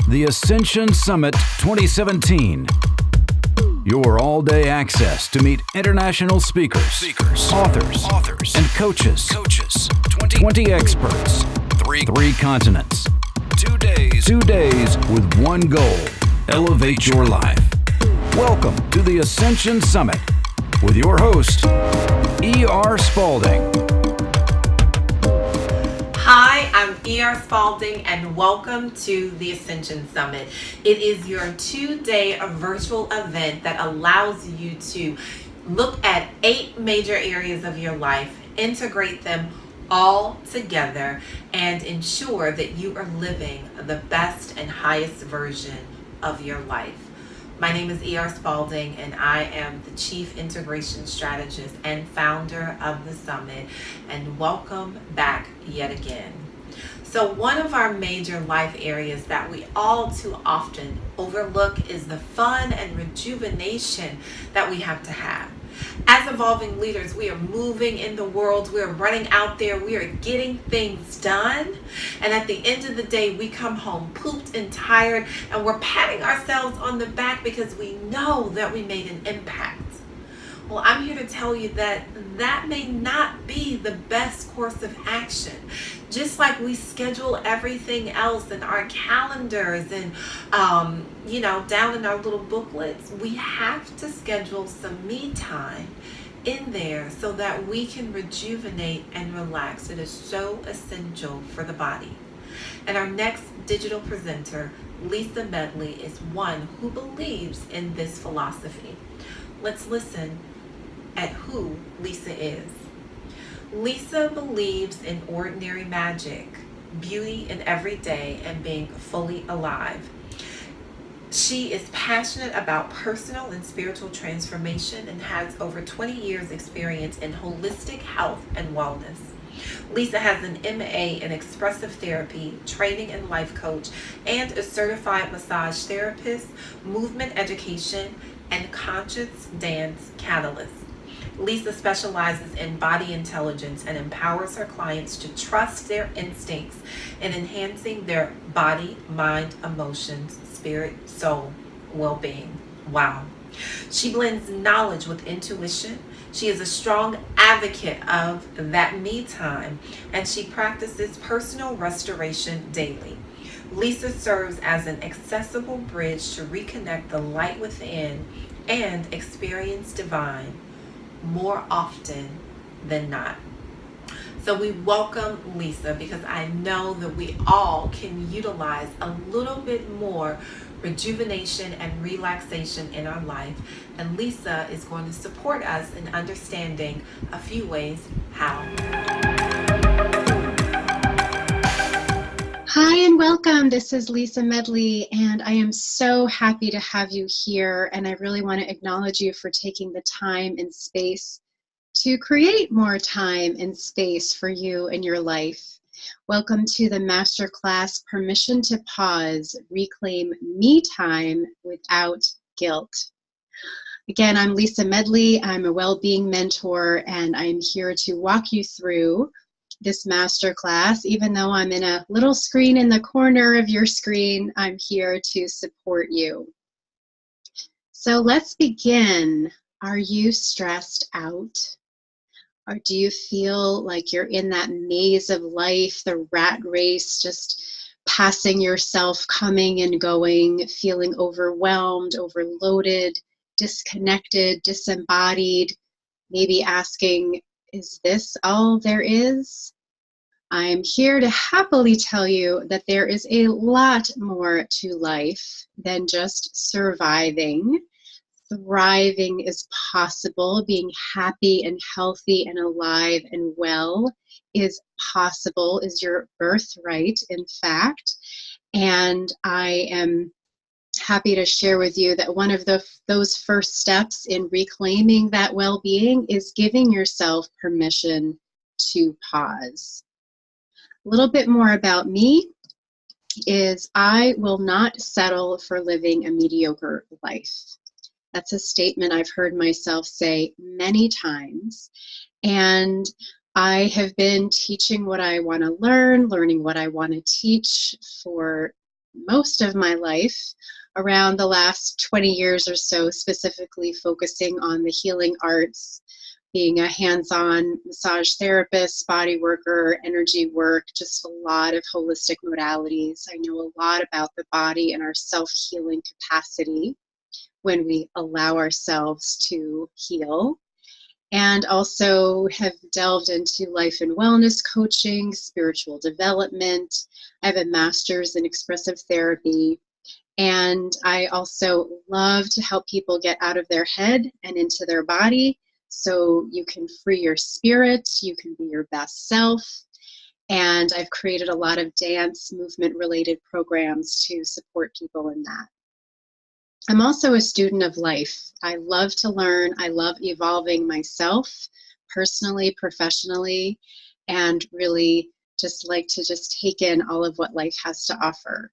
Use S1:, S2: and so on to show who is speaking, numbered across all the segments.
S1: The Ascension Summit 2017. Your all-day access to meet international speakers, authors, and coaches. 20 experts, three continents. 2 days. 2 days with one goal: elevate your life. Welcome to the Ascension Summit with your host, E.R. Spalding.
S2: Hi, I'm E.R. Spalding and welcome to the Ascension Summit. It is your 2-day virtual event that allows you to look at 8 major areas of your life, integrate them all together, and ensure that you are living the best and highest version of your life. My name is E.R. Spalding and I am the Chief Integration Strategist and founder of the Summit, and welcome back yet again. So one of our major life areas that we all too often overlook is the fun and rejuvenation that we have to have. As evolving leaders, we are moving in the world, we are running out there, we are getting things done, and at the end of the day, we come home pooped and tired, and we're patting ourselves on the back because we know that we made an impact. Well, I'm here to tell you that that may not be the best course of action. Just like we schedule everything else in our calendars and, down in our little booklets, we have to schedule some me time in there so that we can rejuvenate and relax. It is so essential for the body. And our next digital presenter, Lisa Medley, is one who believes in this philosophy. Let's listen at who Lisa is. Lisa believes in ordinary magic, beauty in every day, and being fully alive. She is passionate about personal and spiritual transformation and has over 20 years experience in holistic health and wellness. Lisa has an MA in expressive therapy, training and life coach, and a certified massage therapist, movement education, and conscious dance catalyst. Lisa specializes in body intelligence and empowers her clients to trust their instincts in enhancing their body, mind, emotions, spirit, soul, well-being. Wow. She blends knowledge with intuition. She is a strong advocate of that me time, and she practices personal restoration daily. Lisa serves as an accessible bridge to reconnect the light within and experience divine more often than not. So we welcome Lisa because I know that we all can utilize a little bit more rejuvenation and relaxation in our life, and Lisa is going to support us in understanding a few ways how.
S3: Hi and welcome. This is Lisa Medley, and I am so happy to have you here, and I really want to acknowledge you for taking the time and space to create more time and space for you and your life. Welcome to the masterclass, Permission to Pause, Reclaim Me Time Without Guilt. Again, I'm Lisa Medley. I'm a well-being mentor, and I'm here to walk you through this masterclass. Even though I'm in a little screen in the corner of your screen, I'm here to support you. So let's begin. Are you stressed out? Or do you feel like you're in that maze of life, the rat race, just passing yourself, coming and going, feeling overwhelmed, overloaded, disconnected, disembodied, maybe asking, is this all there is? I'm here to happily tell you that there is a lot more to life than just surviving. Thriving is possible. Being happy and healthy and alive and well is possible, is your birthright, in fact. And I am happy to share with you that one of those first steps in reclaiming that well-being is giving yourself permission to pause. A little bit more about me is I will not settle for living a mediocre life. That's a statement I've heard myself say many times. And I have been teaching what I want to learn, learning what I want to teach for most of my life, around the last 20 years or so, specifically focusing on the healing arts, being a hands-on massage therapist, body worker, energy work, just a lot of holistic modalities. I know a lot about the body and our self-healing capacity when we allow ourselves to heal. And also have delved into life and wellness coaching, spiritual development. I have a master's in expressive therapy. And I also love to help people get out of their head and into their body so you can free your spirit, you can be your best self. And I've created a lot of dance movement related programs to support people in that. I'm also a student of life. I love to learn. I love evolving myself personally, professionally, and really just like to just take in all of what life has to offer.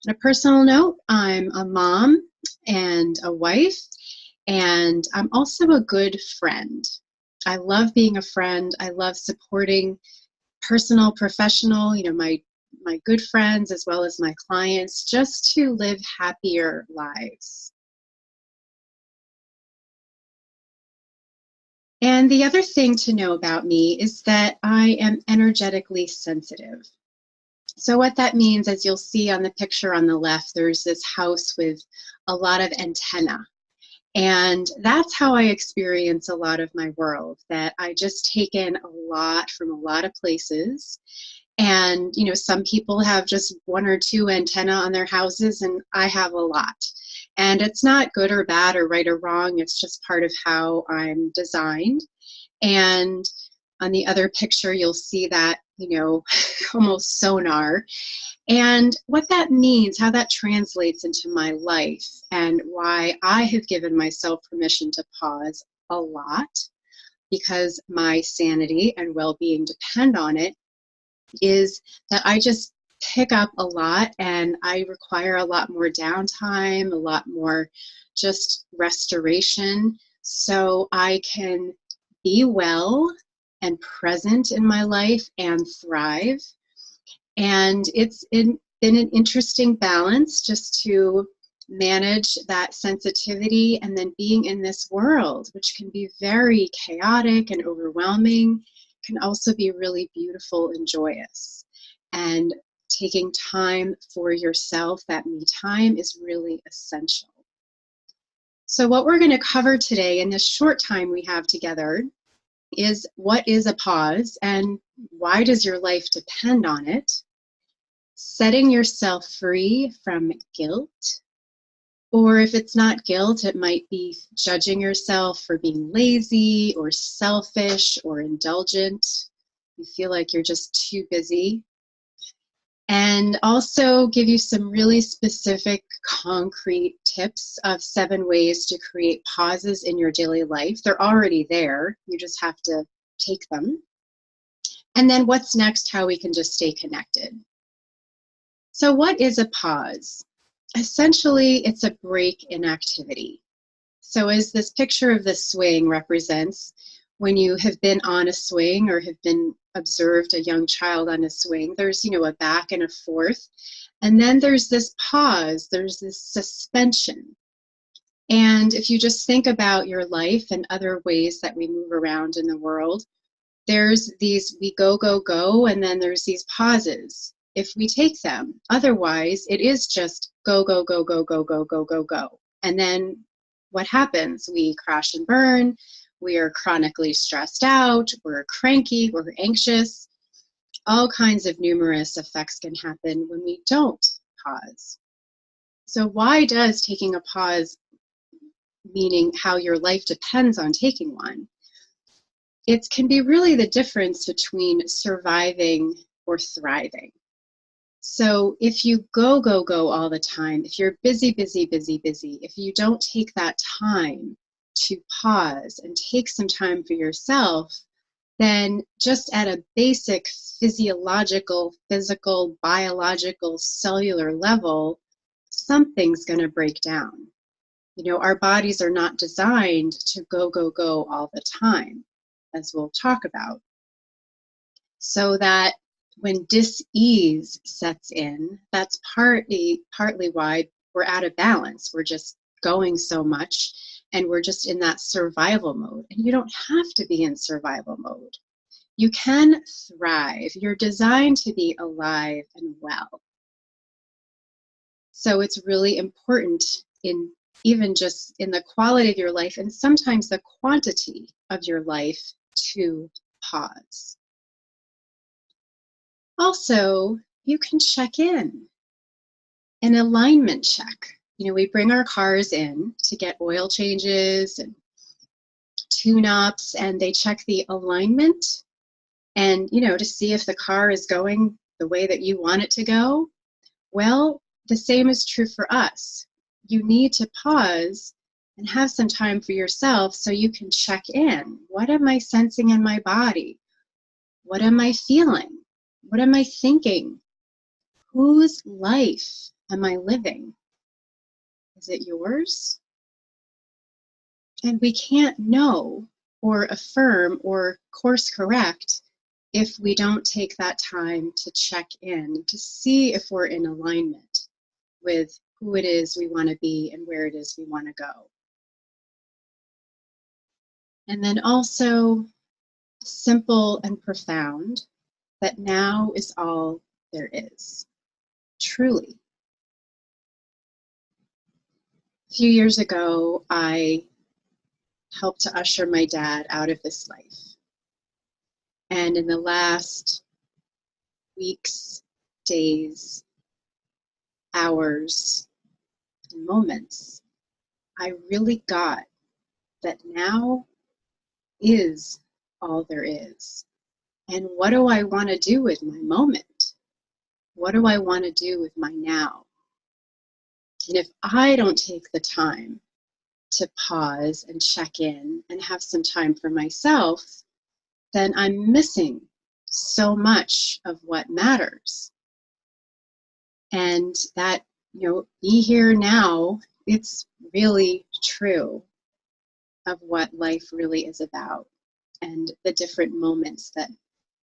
S3: On a personal note, I'm a mom and a wife, and I'm also a good friend. I love being a friend. I love supporting personal, professional, my good friends as well as my clients, just to live happier lives. And the other thing to know about me is that I am energetically sensitive. So what that means, as you'll see on the picture on the left, there's this house with a lot of antenna. And that's how I experience a lot of my world, that I just take in a lot from a lot of places. And, some people have just one or two antenna on their houses, and I have a lot. And it's not good or bad or right or wrong. It's just part of how I'm designed. And on the other picture, you'll see that, almost sonar. And what that means, how that translates into my life, and why I have given myself permission to pause a lot, because my sanity and well-being depend on it, is that I just pick up a lot and I require a lot more downtime, a lot more just restoration, so I can be well and present in my life and thrive. And it's been an interesting balance just to manage that sensitivity and then being in this world, which can be very chaotic and overwhelming, can also be really beautiful and joyous. And taking time for yourself, that me time, is really essential. So what we're going to cover today in this short time we have together is, what is a pause and why does your life depend on it? Setting yourself free from guilt, or if it's not guilt, it might be judging yourself for being lazy or selfish or indulgent. You feel like you're just too busy. And also give you some really specific, concrete tips of 7 ways to create pauses in your daily life. They're already there. You just have to take them. And then what's next, how we can just stay connected. So what is a pause? Essentially, it's a break in activity. So as this picture of the swing represents, when you have been on a swing or have been observed a young child on a swing, there's, a back and a forth. And then there's this pause, there's this suspension. And if you just think about your life and other ways that we move around in the world, there's these, we go, go, go, and then there's these pauses if we take them. Otherwise, it is just go, go, go, go, go, go, go, go, go. And then what happens? We crash and burn. We are chronically stressed out. We're cranky. We're anxious. All kinds of numerous effects can happen when we don't pause. So why does taking a pause, meaning how your life depends on taking one, it can be really the difference between surviving or thriving. So if you go, go, go all the time, if you're busy, busy, busy, busy, if you don't take that time to pause and take some time for yourself, then just at a basic physiological, physical, biological, cellular level, something's going to break down. Our bodies are not designed to go, go, go all the time, as we'll talk about. So that When dis-ease sets in, that's partly why we're out of balance. We're just going so much and we're just in that survival mode. And you don't have to be in survival mode. You can thrive. You're designed to be alive and well. So it's really important in even just in the quality of your life and sometimes the quantity of your life to pause. Also, you can check in, an alignment check. You know, we bring our cars in to get oil changes and tune-ups, and they check the alignment and, you know, to see if the car is going the way that you want it to go. Well, the same is true for us. You need to pause and have some time for yourself so you can check in. What am I sensing in my body? What am I feeling? What am I thinking? Whose life am I living? Is it yours? And we can't know or affirm or course correct if we don't take that time to check in, to see if we're in alignment with who it is we want to be and where it is we want to go. And then also, simple and profound, that now is all there is, truly. A few years ago, I helped to usher my dad out of this life. And in the last weeks, days, hours, and moments, I really got that now is all there is. And what do I want to do with my moment? What do I want to do with my now? And if I don't take the time to pause and check in and have some time for myself, then I'm missing so much of what matters. And that, you know, be here now, it's really true of what life really is about and the different moments that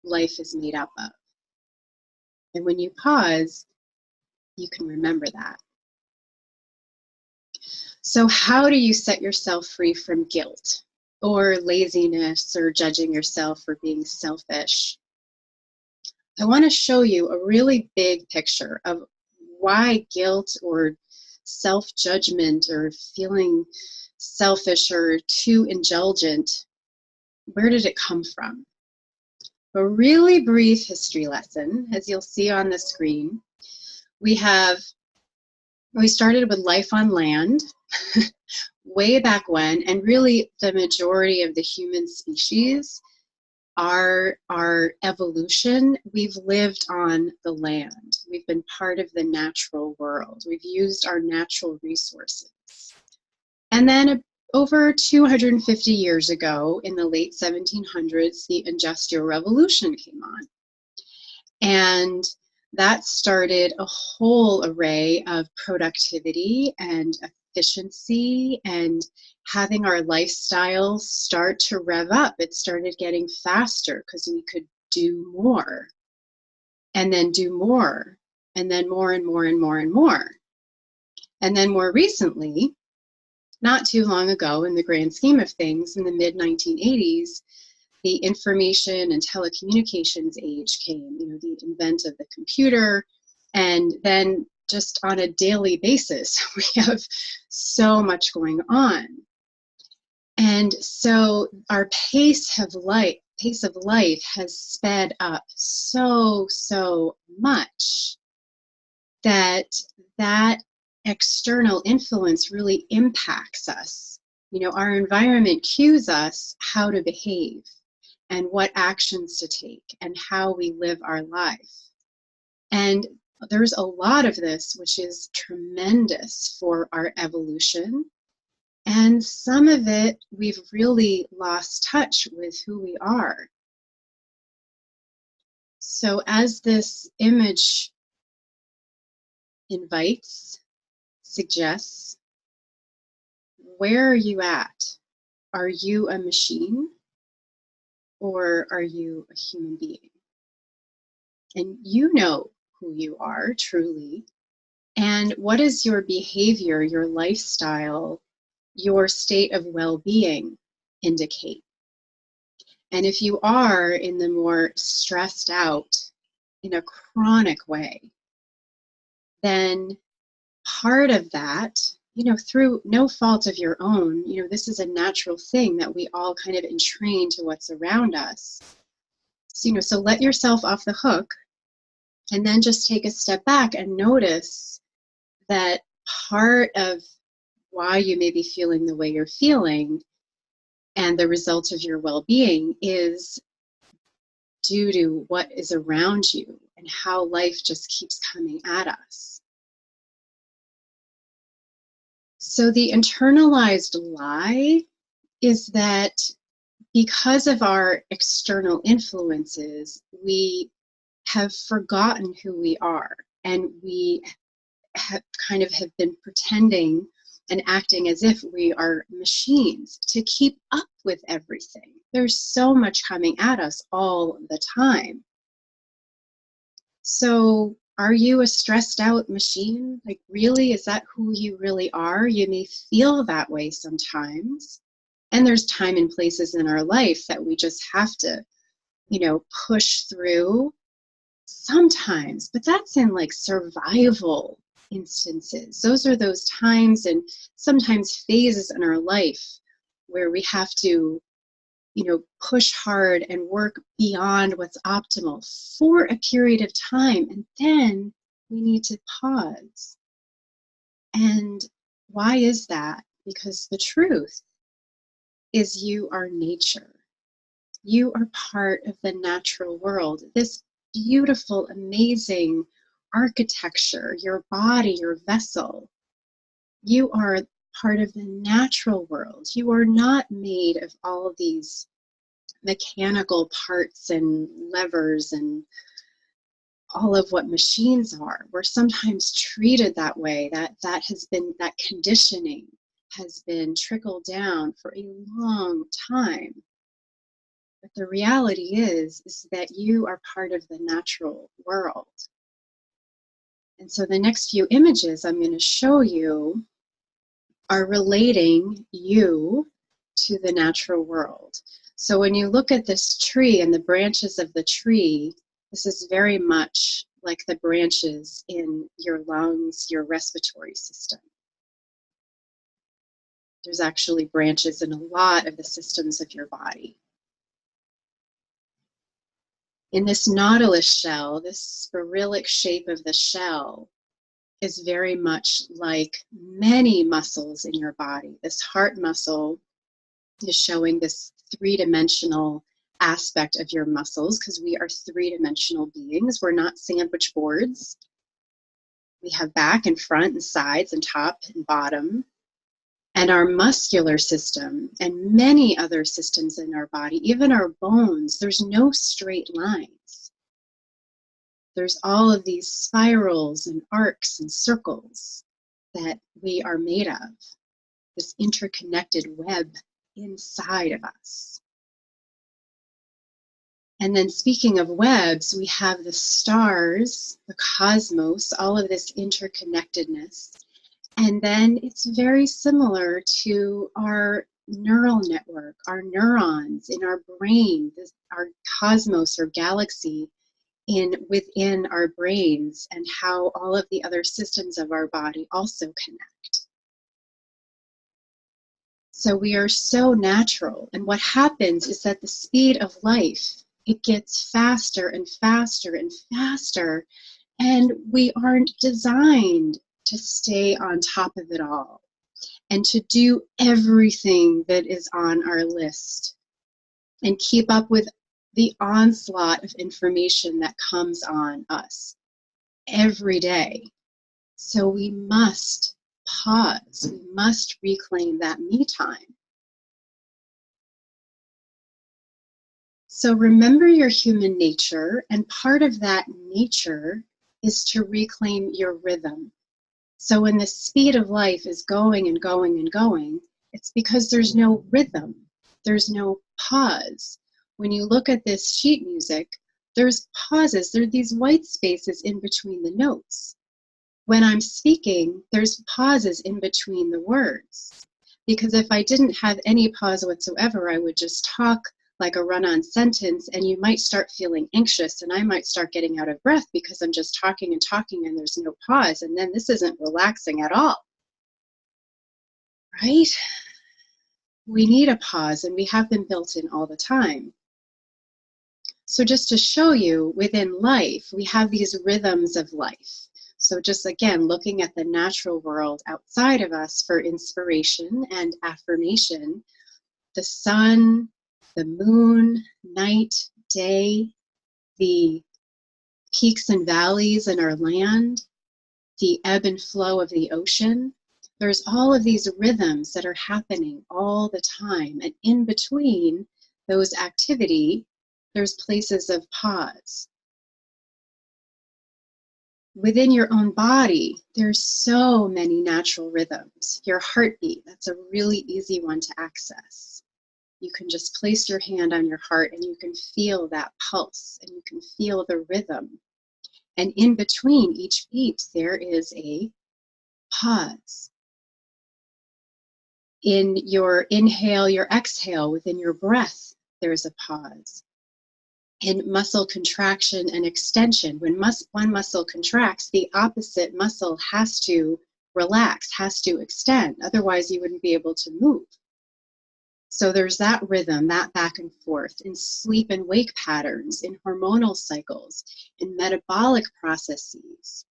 S3: life is made up of. And when you pause, you can remember that. So how do you set yourself free from guilt or laziness or judging yourself for being selfish? I want to show you a really big picture of why guilt or self-judgment or feeling selfish or too indulgent, where did it come from? A really brief history lesson, as you'll see on the screen. We started with life on land way back when, and really the majority of the human species, our evolution, we've lived on the land. We've been part of the natural world. We've used our natural resources. And then over 250 years ago, in the late 1700s, the Industrial Revolution came on. And that started a whole array of productivity and efficiency and having our lifestyles start to rev up. It started getting faster because we could do more and then do more and then more and more and more and more. And then more recently, not too long ago in the grand scheme of things, in the mid-1980s, the information and telecommunications age came, you know, the advent of the computer, and then just on a daily basis, we have so much going on. And so our pace of life has sped up so much that external influence really impacts us. You know, our environment cues us how to behave and what actions to take and how we live our life. And there's a lot of this which is tremendous for our evolution. And some of it, we've really lost touch with who we are. So as this image invites, suggests, where are you at? Are you a machine? Or are you a human being? And you know who you are truly. And what is your behavior, your lifestyle, your state of well-being indicate? And if you are in the more stressed out, in a chronic way, then part of that, through no fault of your own, this is a natural thing that we all kind of entrain to what's around us. So let yourself off the hook and then just take a step back and notice that part of why you may be feeling the way you're feeling and the result of your well-being is due to what is around you and how life just keeps coming at us. So the internalized lie is that because of our external influences, we have forgotten who we are, and we have been pretending and acting as if we are machines to keep up with everything. There's so much coming at us all the time. So are you a stressed out machine? Like, really, is that who you really are? You may feel that way sometimes. And there's time and places in our life that we just have to, push through sometimes, but that's in like survival instances. Those are those times and sometimes phases in our life where we have to, push hard and work beyond what's optimal for a period of time. And then we need to pause. And why is that? Because the truth is you are nature. You are part of the natural world. This beautiful, amazing architecture, your body, your vessel. You are part of the natural world. You are not made of all of these mechanical parts and levers and all of what machines are. We're sometimes treated that way. That conditioning has been trickled down for a long time. But the reality is that you are part of the natural world. And so the next few images I'm going to show you are relating you to the natural world. So when you look at this tree and the branches of the tree, this is very much like the branches in your lungs, your respiratory system. There's actually branches in a lot of the systems of your body. In this nautilus shell, this spiralic shape of the shell is very much like many muscles in your body. This heart muscle is showing this three-dimensional aspect of your muscles because we are three-dimensional beings. We're not sandwich boards. We have back and front and sides and top and bottom. And our muscular system and many other systems in our body, even our bones, there's no straight lines. There's all of these spirals and arcs and circles that we are made of, this interconnected web inside of us. And then speaking of webs, we have the stars, the cosmos, all of this interconnectedness. And then it's very similar to our neural network, our neurons in our brain, our cosmos or galaxy within our brains, and how all of the other systems of our body also connect. So we are so natural. And what happens is that the speed of life, it gets faster and faster and faster. And we aren't designed to stay on top of it all and to do everything that is on our list and keep up with the onslaught of information that comes on us every day. So we must pause. We must reclaim that me time. So remember your human nature, and part of that nature is to reclaim your rhythm. So when the speed of life is going and going and going, it's because there's no rhythm. There's no pause. When you look at this sheet music, There's pauses. There are these white spaces in between the notes. When I'm speaking, there's pauses in between the words. Because if I didn't have any pause whatsoever, I would just talk like a run-on sentence, and you might start feeling anxious, and I might start getting out of breath because I'm just talking and talking and there's no pause, and then this isn't relaxing at all, right? We need a pause, and we have them built in all the time. So just to show you, within life, we have these rhythms of life. So just again, looking at the natural world outside of us for inspiration and affirmation, the sun, the moon, night, day, the peaks and valleys in our land, the ebb and flow of the ocean. There's all of these rhythms that are happening all the time. And in between those activity, there's places of pause. Within your own body, there's so many natural rhythms. Your heartbeat, that's a really easy one to access. You can just place your hand on your heart and you can feel that pulse and you can feel the rhythm. And in between each beat, there is a pause. In your inhale, your exhale, within your breath, there's a pause. In muscle contraction and extension, when one muscle contracts, the opposite muscle has to relax, has to extend. Otherwise, you wouldn't be able to move. So there's that rhythm, that back and forth, in sleep and wake patterns, in hormonal cycles, in metabolic processes,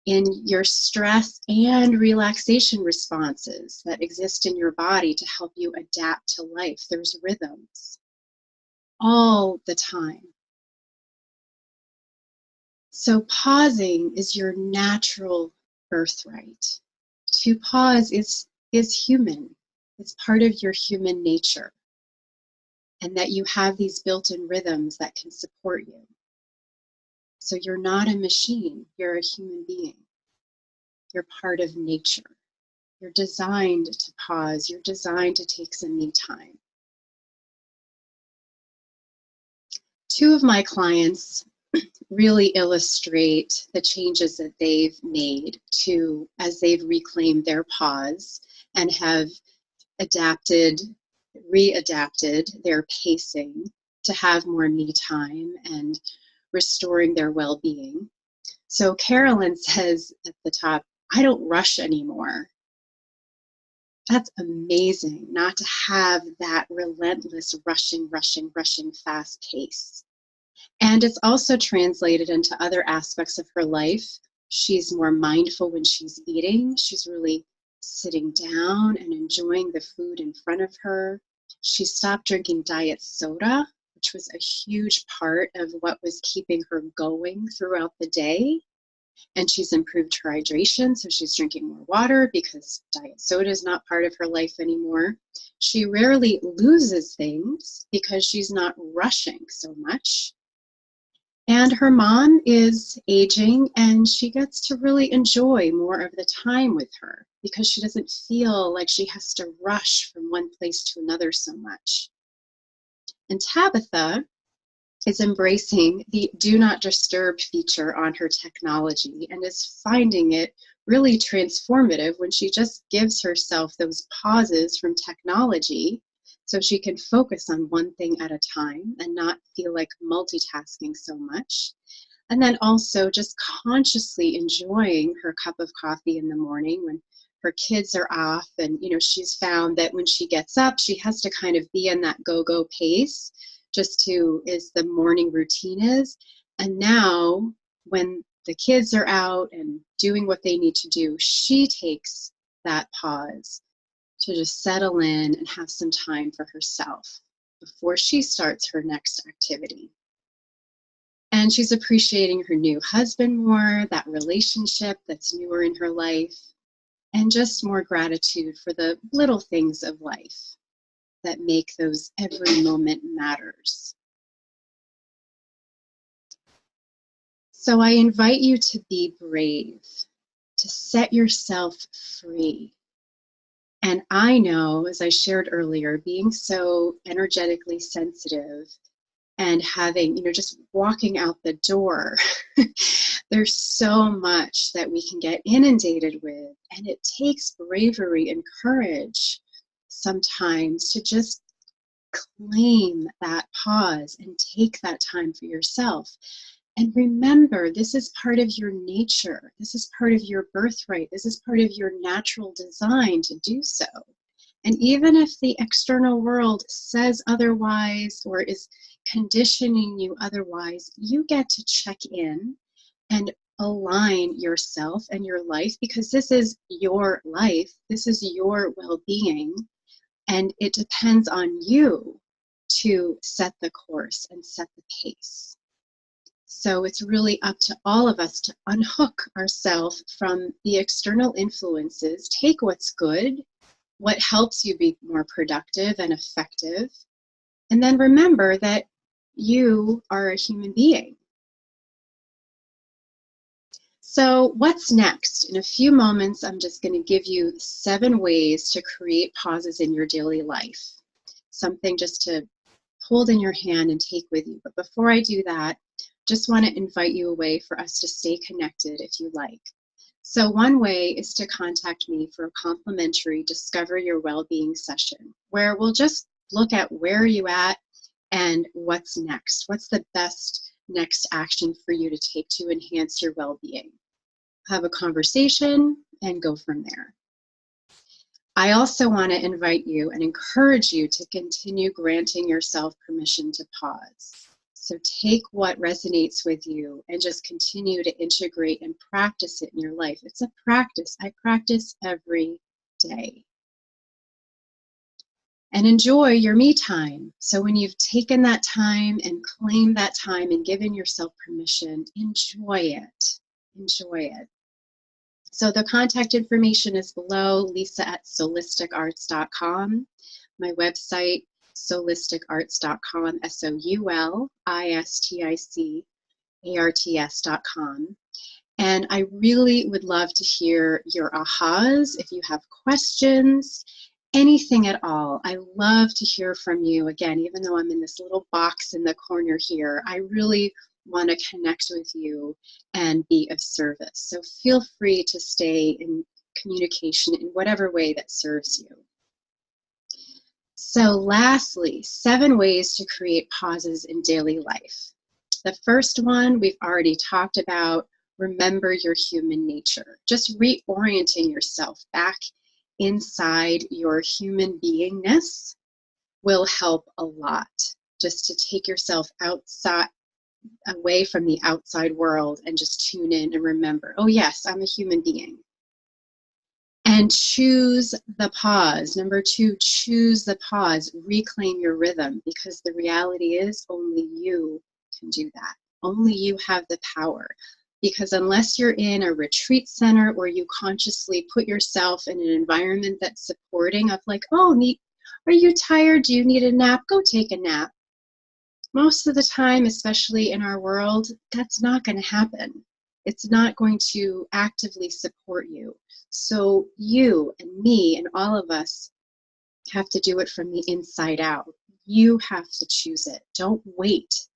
S3: in your stress and relaxation responses that exist in your body to help you adapt to life. There's rhythms all the time. So pausing is your natural birthright. To pause is human. It's part of your human nature. And that you have these built-in rhythms that can support you. So you're not a machine, you're a human being. You're part of nature. You're designed to pause, you're designed to take some me time. Two of my clients really illustrate the changes that they've made as they've reclaimed their pause and have readapted their pacing to have more me time and restoring their well-being. So Carolyn says at the top, I don't rush anymore. That's amazing, not to have that relentless rushing fast pace. And it's also translated into other aspects of her life. She's more mindful when she's eating. She's really sitting down and enjoying the food in front of her. She stopped drinking diet soda, which was a huge part of what was keeping her going throughout the day. And she's improved her hydration, so she's drinking more water because diet soda is not part of her life anymore. She rarely loses things because she's not rushing so much. And her mom is aging and she gets to really enjoy more of the time with her because she doesn't feel like she has to rush from one place to another so much. And Tabitha is embracing the do not disturb feature on her technology and is finding it really transformative when she just gives herself those pauses from technology so she can focus on one thing at a time and not feel like multitasking so much. And then also just consciously enjoying her cup of coffee in the morning when her kids are off. And, she's found that when she gets up, she has to kind of be in that go-go pace as the morning routine is. And now when the kids are out and doing what they need to do, she takes that pause to just settle in and have some time for herself before she starts her next activity. And she's appreciating her new husband more, that relationship that's newer in her life, and just more gratitude for the little things of life that make those every moment matters. So I invite you to be brave, to set yourself free. And I know, as I shared earlier, being so energetically sensitive, and having, just walking out the door. There's so much that we can get inundated with, and it takes bravery and courage sometimes to just claim that pause and take that time for yourself. And remember, this is part of your nature. This is part of your birthright. This is part of your natural design to do so. And even if the external world says otherwise or is conditioning you otherwise, you get to check in and align yourself and your life, because this is your life. This is your well-being. And it depends on you to set the course and set the pace. So it's really up to all of us to unhook ourselves from the external influences, take what's good, what helps you be more productive and effective, and then remember that you are a human being. So what's next? In a few moments, I'm just going to give you 7 ways to create pauses in your daily life. Something just to hold in your hand and take with you. But before I do that, just want to invite you a way for us to stay connected if you like. So one way is to contact me for a complimentary Discover Your Wellbeing session, where we'll just look at where you're at and what's next. What's the best next action for you to take to enhance your well-being? Have a conversation and go from there. I also want to invite you and encourage you to continue granting yourself permission to pause. So take what resonates with you and just continue to integrate and practice it in your life. It's a practice. I practice every day. And enjoy your me time. So when you've taken that time and claimed that time and given yourself permission, enjoy it. Enjoy it. So the contact information is below, lisa@soulisticarts.com. My website, soulisticarts.com, soulisticarts.com. And I really would love to hear your ahas. If you have questions, anything at all, I love to hear from you. Again, even though I'm in this little box in the corner here, I really want to connect with you and be of service. So feel free to stay in communication in whatever way that serves you. So lastly, 7 ways to create pauses in daily life. The first one we've already talked about, remember your human nature. Just reorienting yourself back inside your human beingness will help a lot. Just to take yourself outside, away from the outside world, and just tune in and remember, oh yes, I'm a human being. And choose the pause. Number 2, choose the pause. Reclaim your rhythm, because the reality is only you can do that. Only you have the power. Because unless you're in a retreat center or you consciously put yourself in an environment that's supporting of like, oh, are you tired? Do you need a nap? Go take a nap. Most of the time, especially in our world, that's not going to happen. It's not going to actively support you. So you and me and all of us have to do it from the inside out. You have to choose it. Don't wait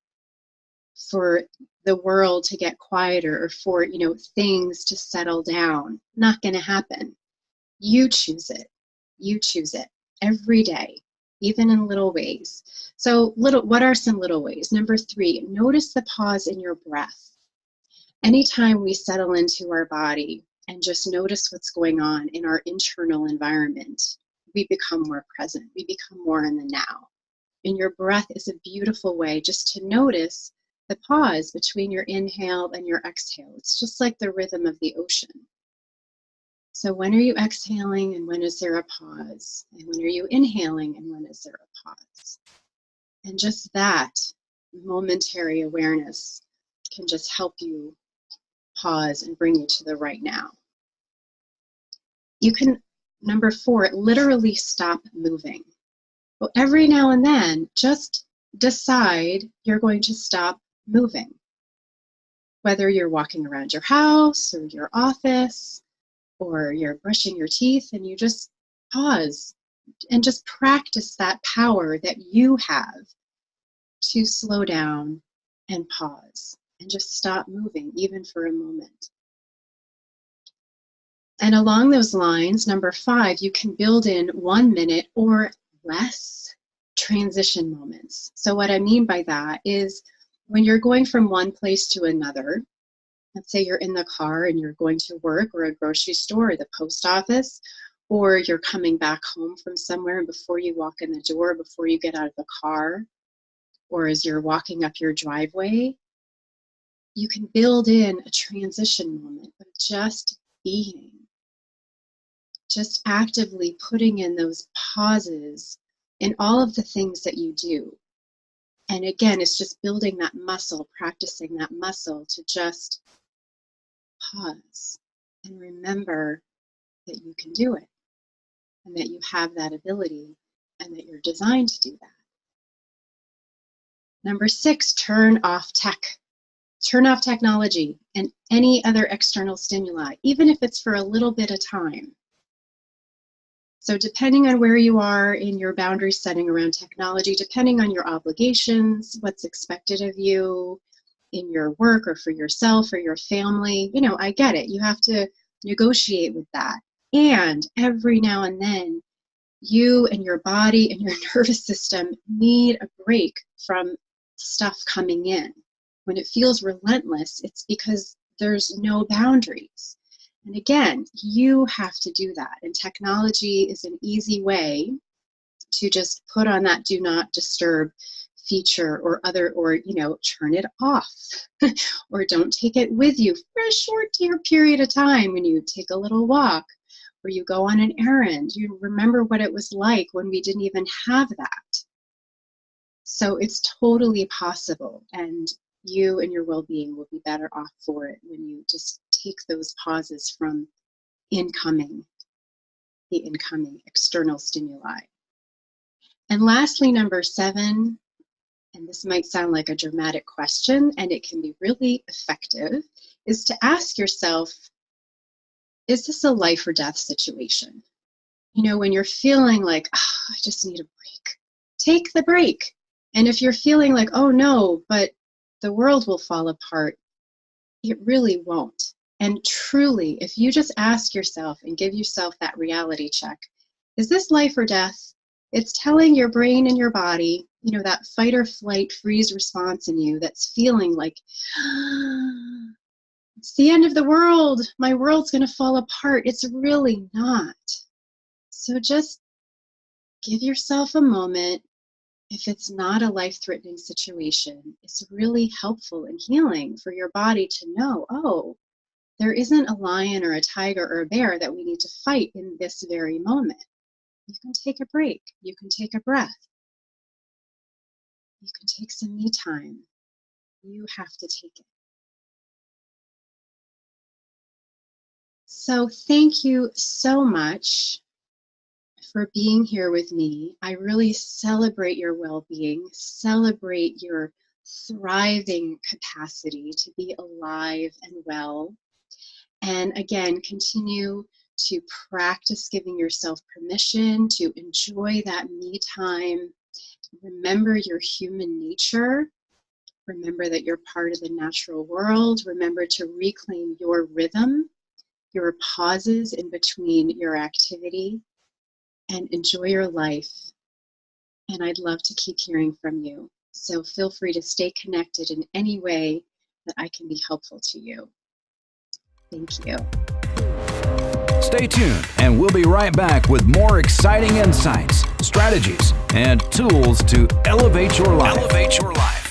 S3: for the world to get quieter or for, things to settle down. Not going to happen. You choose it. You choose it every day, even in little ways. So what are some little ways? Number 3, notice the pause in your breath. Anytime we settle into our body and just notice what's going on in our internal environment, we become more present. We become more in the now. And your breath is a beautiful way just to notice the pause between your inhale and your exhale. It's just like the rhythm of the ocean. So when are you exhaling and when is there a pause? And when are you inhaling and when is there a pause? And just that momentary awareness can just help you pause and bring you to the right now. You can, number 4, literally stop moving. Well, every now and then, just decide you're going to stop moving. Whether you're walking around your house or your office, or you're brushing your teeth, and you just pause and just practice that power that you have to slow down and pause and just stop moving, even for a moment. And along those lines, number 5, you can build in 1 minute or less transition moments. So what I mean by that is when you're going from one place to another, let's say you're in the car and you're going to work or a grocery store or the post office, or you're coming back home from somewhere, and before you walk in the door, before you get out of the car, or as you're walking up your driveway, you can build in a transition moment of just being, just actively putting in those pauses in all of the things that you do. And again, it's just building that muscle, practicing that muscle to just pause and remember that you can do it and that you have that ability and that you're designed to do that. Number 6, turn off tech. Turn off technology and any other external stimuli, even if it's for a little bit of time. So depending on where you are in your boundary setting around technology, depending on your obligations, what's expected of you in your work or for yourself or your family, I get it. You have to negotiate with that. And every now and then, you and your body and your nervous system need a break from stuff coming in. When it feels relentless, it's because there's no boundaries. And again, you have to do that. And technology is an easy way to just put on that do not disturb feature or turn it off or don't take it with you for a short period of time when you take a little walk or you go on an errand. You remember what it was like when we didn't even have that. So it's totally possible, and you and your well-being will be better off for it when you just take those pauses from the incoming external stimuli. And lastly, number 7, and this might sound like a dramatic question, and it can be really effective, is to ask yourself, is this a life or death situation? When you're feeling like, I just need a break, take the break. And if you're feeling like, oh no, but the world will fall apart, it really won't. And truly, if you just ask yourself and give yourself that reality check, is this life or death? It's telling your brain and your body, that fight or flight freeze response in you that's feeling like, it's the end of the world. My world's going to fall apart. It's really not. So just give yourself a moment. If it's not a life-threatening situation, it's really helpful and healing for your body to know, oh, there isn't a lion or a tiger or a bear that we need to fight in this very moment. You can take a break. You can take a breath. You can take some me time. You have to take it. So thank you so much for being here with me. I really celebrate your well-being, celebrate your thriving capacity to be alive and well. And again, continue to practice giving yourself permission to enjoy that me time. Remember your human nature. Remember that you're part of the natural world. Remember to reclaim your rhythm, your pauses in between your activity, and enjoy your life. And I'd love to keep hearing from you. So feel free to stay connected in any way that I can be helpful to you. Thank you.
S1: Stay tuned, and we'll be right back with more exciting insights, strategies, and tools to elevate your life.